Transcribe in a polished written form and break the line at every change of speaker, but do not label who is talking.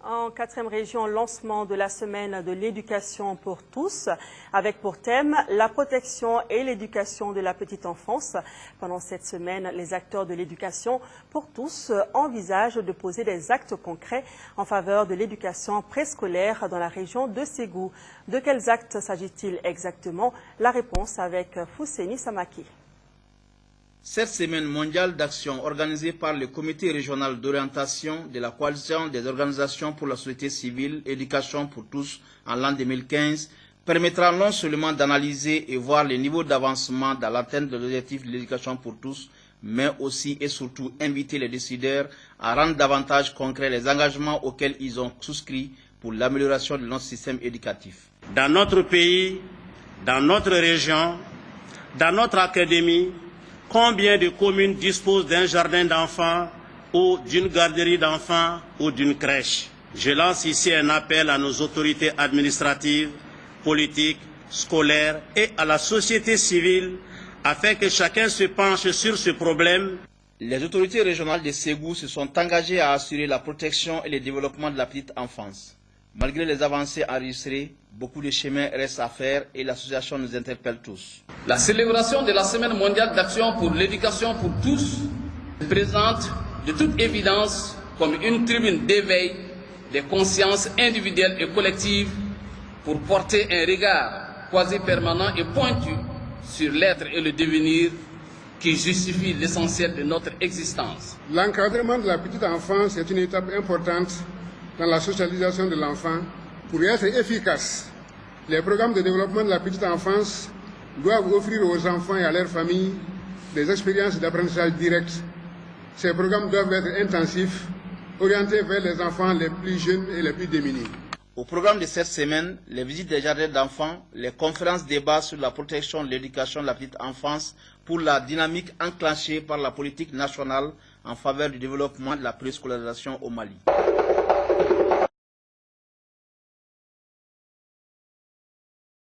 En 4e région, lancement de la semaine de l'éducation pour tous, avec pour thème la protection et l'éducation de la petite enfance. Pendant cette semaine, les acteurs de l'éducation pour tous envisagent de poser des actes concrets en faveur de l'éducation préscolaire dans la région de Ségou. De quels actes s'agit-il exactement? La réponse avec Fousseni Samaki.
Cette semaine mondiale d'action organisée par le comité régional d'orientation de la coalition des organisations pour la société civile Éducation pour tous en l'an 2015 permettra non seulement d'analyser et voir le niveau d'avancement dans l'atteinte de l'objectif de l'éducation pour tous, mais aussi et surtout inviter les décideurs à rendre davantage concrets les engagements auxquels ils ont souscrit pour l'amélioration de notre système éducatif.
Dans notre pays, dans notre région, dans notre académie, combien de communes disposent d'un jardin d'enfants ou d'une garderie d'enfants ou d'une crèche? Je lance ici un appel à nos autorités administratives, politiques, scolaires et à la société civile afin que chacun se penche sur ce problème.
Les autorités régionales de Ségou se sont engagées à assurer la protection et le développement de la petite enfance. Malgré les avancées enregistrées, beaucoup de chemin reste à faire et l'association nous interpelle tous.
La célébration de la Semaine mondiale d'action pour l'éducation pour tous se présente de toute évidence comme une tribune d'éveil des consciences individuelles et collectives pour porter un regard quasi permanent et pointu sur l'être et le devenir qui justifie l'essentiel de notre existence.
L'encadrement de la petite enfance est une étape importante dans la socialisation de l'enfant. Pour être efficace, les programmes de développement de la petite enfance doivent offrir aux enfants et à leurs familles des expériences d'apprentissage directes. Ces programmes doivent être intensifs, orientés vers les enfants les plus jeunes et les plus démunis.
Au programme de cette semaine, les visites des jardins d'enfants, les conférences débats sur la protection de l'éducation de la petite enfance pour la dynamique enclenchée par la politique nationale en faveur du développement de la préscolarisation au Mali.